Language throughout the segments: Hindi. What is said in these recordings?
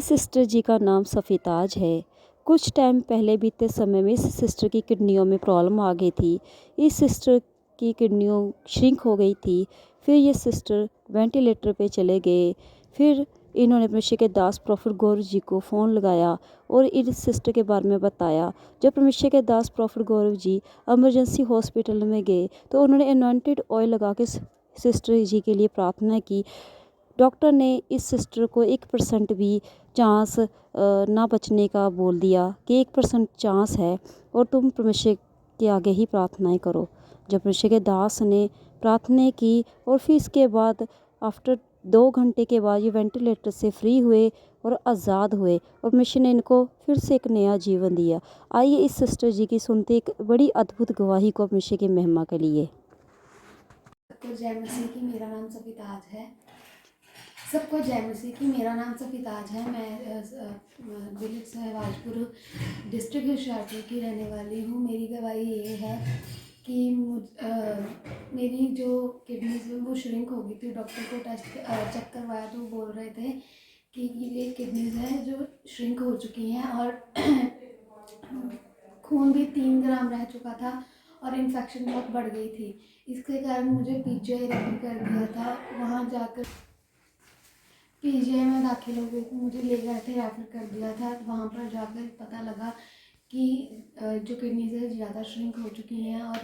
इस सिस्टर जी का नाम सफ़ीताज है। कुछ टाइम पहले बीते समय में इस सिस्टर की किडनियों में प्रॉब्लम आ गई थी। इस सिस्टर की किडनियों श्रिंक हो गई थी। फिर ये सिस्टर वेंटिलेटर पे चले गए। फिर इन्होंने परमेश्वर के दास प्रॉफिट गौरव जी को फ़ोन लगाया और इस सिस्टर के बारे में बताया। जब परमेश्वर के दास profit Gaurav ji emergency hospital में गए तो उन्होंने एनॉइंटेड ऑयल लगा के सिस्टर जी के लिए प्रार्थना की। डॉक्टर ने इस सिस्टर को 1% भी चांस ना बचने का बोल दिया कि 1% चांस है और तुम परमेश्वर के आगे ही प्रार्थनाएं करो। जब परमेश्वर के दास ने प्रार्थना की और फिर इसके बाद आफ्टर 2 घंटे के बाद ये वेंटिलेटर से फ्री हुए और आज़ाद हुए और परमेश्वर ने इनको फिर से एक नया जीवन दिया। आइए इस सिस्टर जी की सुनते एक बड़ी अद्भुत गवाही को परमेश्वर की महिमा के लिए। सबको जय मसीह की। मेरा नाम सफ़ीताज है। सबको जय मसीह की। मेरा नाम सफ़ीताज है। मैं जिले सहवाजपुर डिस्ट्रिक्ट होशियारपुर की रहने वाली हूँ। मेरी गवाही ये है कि मेरी जो किडनीज वो श्रिंक हो गई थी। डॉक्टर को चेक करवाया तो वो बोल रहे थे कि ये किडनीज हैं जो श्रिंक हो चुकी हैं और खून भी 3 ग्राम रह चुका था और इन्फेक्शन बहुत बढ़ गई थी। इसके कारण मुझे पीजीआई रेफर कर दिया था। वहाँ जाकर पीजीआई में दाखिल हो गई थी। मुझे ले गए थे, रेफर कर दिया था। वहाँ पर जाकर पता लगा कि जो किडनीज है ज़्यादा श्रिंक हो चुकी हैं और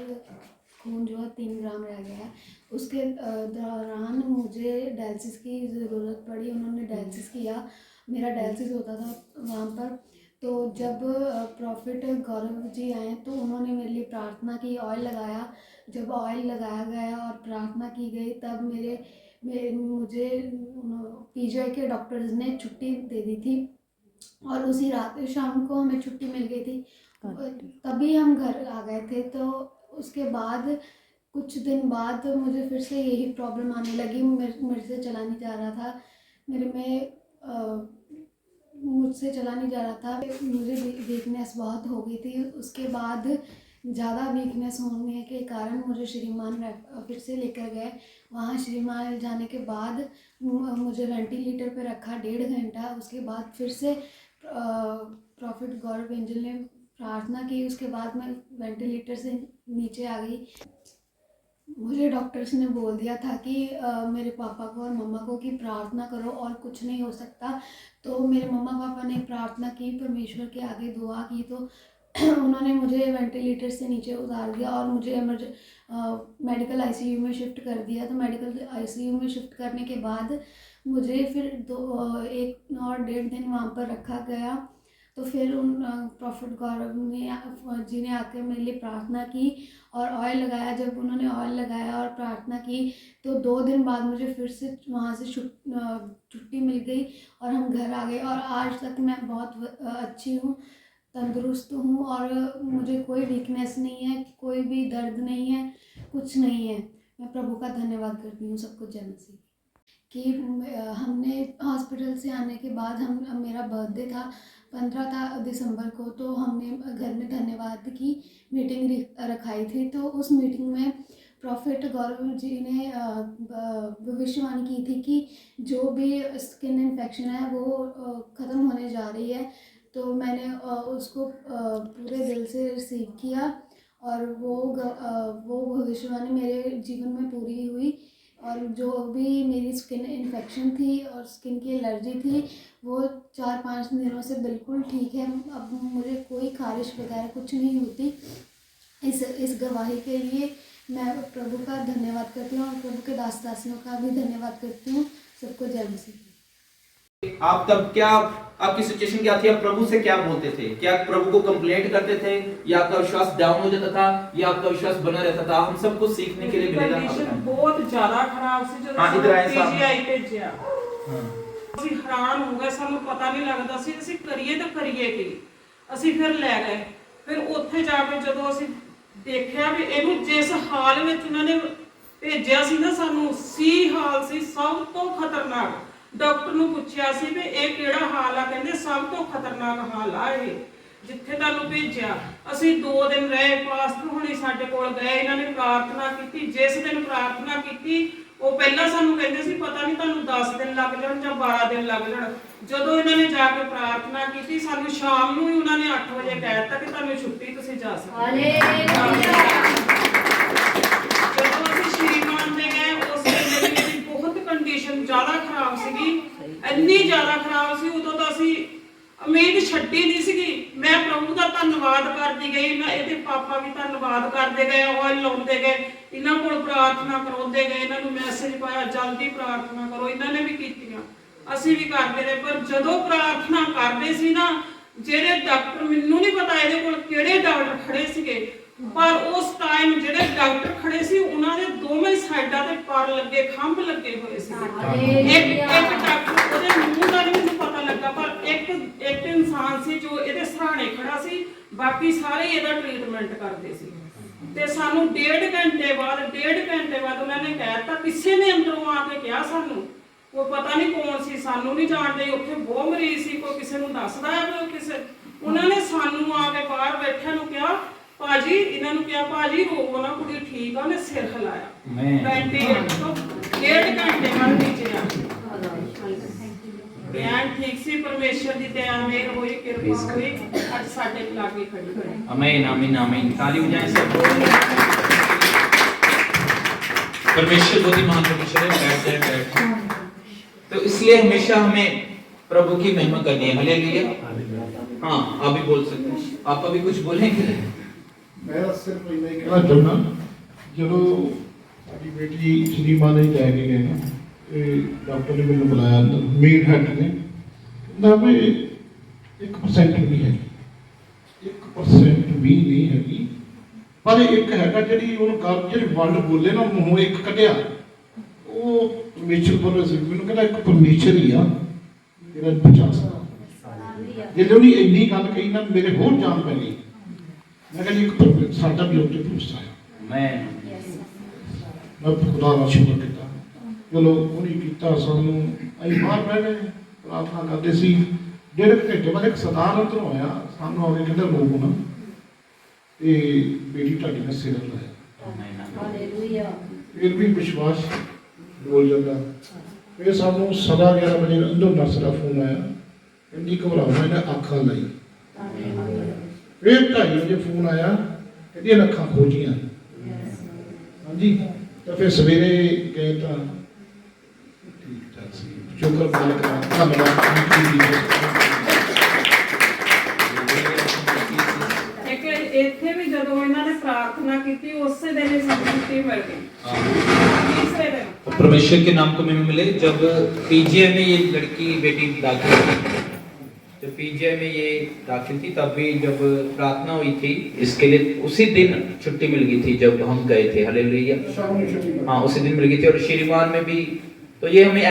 खून जो है 3 ग्राम रह गया है। उसके दौरान मुझे डायलिसिस की ज़रूरत पड़ी। उन्होंने डायलिसिस किया। मेरा डायलिसिस होता था वहाँ पर। तो जब प्रॉफिट गौरव जी आए तो उन्होंने मेरे लिए प्रार्थना की, ऑयल लगाया। जब ऑयल लगाया गया और प्रार्थना की गई तब मुझे पीजीआई के डॉक्टर्स ने छुट्टी दे दी थी और उसी रात शाम को हमें छुट्टी मिल गई थी। तभी हम घर आ गए थे। तो उसके बाद कुछ दिन बाद मुझे फिर से यही प्रॉब्लम आने लगी। मेरे से चला नहीं जा रहा था। मुझसे चला नहीं जा रहा था। मुझे वीकनेस बहुत हो गई थी। उसके बाद ज़्यादा वीकनेस होने के कारण मुझे श्रीमान फिर से लेकर गए। वहाँ श्रीमान जाने के बाद मुझे वेंटिलेटर पे रखा 1.5 घंटा। उसके बाद फिर से प्रॉफिट गौरव एंजल ने प्रार्थना की। उसके बाद मैं वेंटिलेटर से नीचे आ गई। मुझे डॉक्टर्स ने बोल दिया था कि मेरे पापा को और मम्मा को कि प्रार्थना करो और कुछ नहीं हो सकता। तो मेरे मम्मा पापा ने प्रार्थना की, परमेश्वर के आगे दुआ की तो उन्होंने मुझे वेंटिलेटर से नीचे उतार दिया और मुझे मेडिकल आईसीयू में शिफ्ट कर दिया। तो मेडिकल आईसीयू में शिफ्ट करने के बाद मुझे फिर 1 और 1.5 दिन वहाँ पर रखा गया। तो फिर उन प्रॉफिट गौरव जी ने आकर मेरे लिए प्रार्थना की और ऑयल लगाया। जब उन्होंने ऑयल लगाया और प्रार्थना की तो 2 दिन बाद मुझे फिर से वहाँ से छुट्टी मिल गई और हम घर आ गए। और आज तक मैं बहुत अच्छी हूँ, तंदुरुस्त हूँ और मुझे कोई वीकनेस नहीं है, कोई भी दर्द नहीं है, कुछ नहीं है। मैं प्रभु का धन्यवाद करती हूँ। सबको जय मसीह कि हमने हॉस्पिटल से आने के बाद मेरा बर्थडे था 15 दिसंबर को। तो हमने घर में धन्यवाद की मीटिंग रखाई थी। तो उस मीटिंग में प्रॉफिट गौरव जी ने भविष्यवाणी की थी कि जो भी स्किन इन्फेक्शन है वो ख़त्म होने जा रही है। तो मैंने उसको पूरे दिल से रिसीव किया और वो भविष्यवाणी मेरे जीवन में पूरी हुई। और जो भी मेरी स्किन इन्फेक्शन थी और स्किन की एलर्जी थी वो 4-5 दिनों से बिल्कुल ठीक है। अब मुझे कोई खारिश वगैरह कुछ नहीं होती। इस गवाही के लिए मैं प्रभु का धन्यवाद करती हूँ और प्रभु के दास दासियों का भी धन्यवाद करती हूँ। सबको जय मसीह। आप तब क्या, आपकी सिचुएशन क्या थी? आप प्रभु से क्या बोलते थे? क्या प्रभु को कंप्लेंट करते थे या आपका विश्वास डाउन हो जाता था या आपका विश्वास बना रहता था? हम सबको सीखने के लिए मिलेगा। कंडीशन बहुत ज्यादा खराब सी जो पीजीआई भेजिਆ ਅਸੀਂ ਹੈਰਾਨ ਹੋ ਗਏ। ਸਾਨੂੰ ਪਤਾ ਨਹੀਂ ਲੱਗਦਾ ਸੀ ਅਸੀਂ ਕਰੀਏ ਤਾਂ ਕਰੀਏ ਕੀ। ਅਸੀਂ ਫਿਰ ਲੈ ਗਏ। ਫਿਰ ਉੱਥੇ ਜਾ ਕੇ ਜਦੋਂ ਅਸੀਂ ਦੇਖਿਆ ਵੀ ਇਹਨੂੰ ਜਿਸ ਹਾਲ ਵਿੱਚ ਇਹਨਾਂ ਨੇ ਭੇਜਿਆ ਸੀ ਨਾ, ਸਾਨੂੰ ਸੀ ਹਾਲ ਸੀ ਸਭ ਤੋਂ ਖਤਰਨਾਕ। ਡਾਕਟਰ ਨੂੰ ਪੁੱਛਿਆ ਸੀ ਵੀ ਇਹ ਕਿਹੜਾ ਹਾਲ ਆ? ਕਹਿੰਦੇ ਸਭ ਤੋਂ ਖਤਰਨਾਕ ਹਾਲ ਆ ਇਹ ਜਿੱਥੇ ਤੁਹਾਨੂੰ ਭੇਜਿਆ। ਅਸੀਂ 2 ਦਿਨ ਰਹੇ। ਪਾਸਟਰ ਹੁਣੀ ਸਾਡੇ ਕੋਲ ਗਏ, ਇਹਨਾਂ ਨੇ ਪ੍ਰਾਰਥਨਾ ਕੀਤੀ। ਜਿਸ ਦਿਨ ਪ੍ਰਾਰਥਨਾ ਕੀਤੀ ਉਹ ਪਹਿਲਾਂ ਸਾਨੂੰ ਕਹਿੰਦੇ ਸੀ ਪਤਾ ਨਹੀਂ ਤੁਹਾਨੂੰ 10 ਦਿਨ ਲੱਗ ਜਾਣ ਜਾਂ 12 ਦਿਨ ਲੱਗ ਜਾਣ। ਜਦੋਂ ਇਹਨਾਂ ਨੇ ਜਾ ਕੇ ਪ੍ਰਾਰਥਨਾ ਕੀਤੀ, ਸਾਨੂੰ ਸ਼ਾਮ ਨੂੰ ਹੀ ਉਹਨਾਂ ਨੇ 8 ਵਜੇ ਕਹਿ ਦਿੱਤਾ ਕਿ ਤੁਹਾਨੂੰ ਛੁੱਟੀ, ਤੁਸੀਂ ਜਾ ਸਕਦੇ ਜਦੋਂ ਅਸੀਂ ਸ਼੍ਰੀਮਾਨ ਦੇ ਗਏ, ਉਸ ਵੇਲੇ ਮੇਰੀ ਬਹੁਤ ਕੰਡੀਸ਼ਨ ਜ਼ਿਆਦਾ ਖਰਾਬ ਸੀਗੀ, ਇੰਨੀ ਜ਼ਿਆਦਾ ਖਰਾਬ ਸੀ। ਉਦੋਂ ਤਾਂ ਅਸੀਂ ਉਮੀਦ ਛੱਡੀ ਨਹੀਂ ਸੀਗੀ। ਮੈਂ ਪ੍ਰਭੂ ਦਾ ਧੰਨਵਾਦ ਕਰਦੀ ਗਈ, ਮੈਂ ਇਹਦੇ ਪਾਪਾ ਵੀ ਧੰਨਵਾਦ ਕਰਦੇ ਗਏ, ਆਇਲ ਲਾਉਂਦੇ ਗਏ, ਇਹਨਾਂ ਕੋਲ ਪ੍ਰਾਰਥਨਾ ਕਰਾਉਂਦੇ ਗਏ, ਇਹਨਾਂ ਨੂੰ ਮੈਸੇਜ ਪਾਇਆ ਜਲਦੀ ਪ੍ਰਾਰਥਨਾ ਕਰੋ, ਇਹਨਾਂ ਨੇ ਵੀ ਕੀਤੀਆਂ, ਅਸੀਂ ਵੀ ਕਰਦੇ ਰਹੇ। ਪਰ ਜਦੋਂ ਪ੍ਰਾਰਥਨਾ ਕਰਦੇ ਸੀ ਨਾ, ਜਿਹੜੇ ਡਾਕਟਰ, ਮੈਨੂੰ ਨਹੀਂ ਪਤਾ ਇਹਦੇ ਕੋਲ ਕਿਹੜੇ ਡਾਕਟਰ ਖੜੇ ਸੀਗੇ, ਪਰ ਉਸ ਟਾਈਮ ਜਿਹੜੇ ਡਾਕਟਰ ਖੜੇ ਸੀ ਉਹਨਾਂ ਦੇ ਦੋਵੇਂ ਸਾਈਡਾਂ ਤੇ ਪਰ ਲੱਗੇ, ਖੰਭ ਲੱਗੇ ਹੋਏ ਸੀ। ਇੱਕ ਡਾਕਟਰ, ਉਹਦੇ ਮੂੰਹ ਦਾ ਨਹੀਂ ਮੈਨੂੰ ਪਤਾ ਲੱਗਾ, ਪਰ ਇੱਕ ਇਨਸਾਨ ਸੀ ਜੋ ਇਹਦੇ ਸਹਾਰੇ ਖੜਾ ਸੀ, ਬਾਕੀ ਸਾਰੇ ਇਹਦਾ ਟ੍ਰੀਟਮੈਂਟ ਕਰਦੇ ਸੀ। ਤੇ ਸਾਨੂੰ 1.5 ਘੰਟੇ ਬਾਅਦ ਉਹਨਾਂ ਨੇ ਕਹਿ ਦਿੱਤਾ, ਕਿਸੇ ਨੇ ਅੰਦਰੋਂ ਆ ਕੇ ਕਿਹਾ ਸਾਨੂੰ, ਕੋਈ ਪਤਾ ਨਹੀਂ ਕੌਣ ਸੀ, ਸਾਨੂੰ ਨਹੀਂ ਜਾਣਦੇ, ਉੱਥੇ ਬਹੁਤ ਮਰੀਜ਼ ਸੀ, ਕੋਈ ਕਿਸੇ ਨੂੰ ਦੱਸਦਾ ਹੈ, ਕੋਈ ਕਿਸੇ, ਉਹਨਾਂ ਨੇ ਸਾਨੂੰ ਆ ਕੇ ਬਾਹਰ ਬੈਠਿਆਂ ਨੂੰ ਕਿਹਾ, ਭਾਜੀ, ਇਹਨਾਂ ਨੂੰ ਕਿਹਾ ਭਾਜੀ ਰੋਵੋ ਨਾ, ਕੁੜੀ ਠੀਕ ਆ, ਉਹਨੇ ਸਿਰ ਹਿਲਾਇਆ। ਵੈਂਟੀਲੇਟਰ ਤੋਂ 1.5 ਘੰਟੇ ਬਾਅਦ ਨੀਚੇ ਆ ਬਿਆਨ ਠੀਕ ਸੀ। ਪਰਮੇਸ਼ਰ ਦੀ ਦਇਆ ਮੇਰ ਹੋਈ, ਕਿਰਪਾ ਹੋਈ, ਅੱਜ ਸਾਡੇ ਲਾਗੇ ਖੜੀ ਹੋਈ। आमीन आमीन आमीन। ताली बजाएं सब। परमेश्वर बहुत ही महान परमेश्वर है। बैठ जाए। तो इसलिए हमेशा हमें प्रभु की महिमा करनी है। हालेलुया। हाँ, आप भी बोल सकते हैं। आप अभी कुछ बोलेंगे? मैं सिर्फ इतना ही कहना चाहना, जो साडी बेटी श्रीमान ने लैके गए ना, डॉक्टर ने मैंने बुलाया, मेन हेड ने ना, मैं 1% भी नहीं है, 1% भी नहीं हैगी, पर एक हैगा जी जो वर्ड बोले ना, मूँहों एक कटिया, वो परमेश्वर बोले सी, मैंने कहना एक परमेश्वर ही आ जो बचा सकता। जिस उन्हें इन्नी गल कही ना, मेरे होर जान पै गई। मैं कहा जी साडा भी उत्ते भरोसा है। मैं खुदा का शुक्र किया, चलो उन्हें किया, सानू अं बाहर बह गए, प्रार्थना करते सी, 1.5 घंटे बाद एक सरदार अंदरों आया, सानू आके कहता लोग ना, ये बेटी ढाडी ने सिर लाया, फिर भी विश्वास बोल जाता। फिर सानू 11:15 बजे अंदर नर्स का फोन आया, इन्नी घबराहट, इन्हें अखां लाई। फिर 2:30 बजे फोन आया, कहती अखां खोलियां। हाँ जी, तो फिर सवेरे गए तो शुक्र धन्यवाद। ਇੱਕ ਇੱਥੇ ਵੀ ਜਦੋਂ ਇਹਨਾਂ ਨੇ ਪ੍ਰਾਰਥਨਾ ਕੀਤੀ, ਉਸੇ ਦਿਨ ਹੀ ਸਾਨੂੰ ਛੁੱਟੀ ਮਿਲ ਗਈ। ਤੀਸਰੇ ਦਿਨ परमेश्वर के नाम को महिमा मिले। जब पीजीआई में ये लड़की बेटी दाखिल थी, जब पीजीआई में ये दाखिल थी, तब भी जब प्रार्थना हुई थी इसके लिए, उसी दिन छुट्टी मिल गई थी जब हम गए थे। हालेलुया। हाँ, उसी दिन मिल गई थी। और श्रीमान में भी, तो ये हमें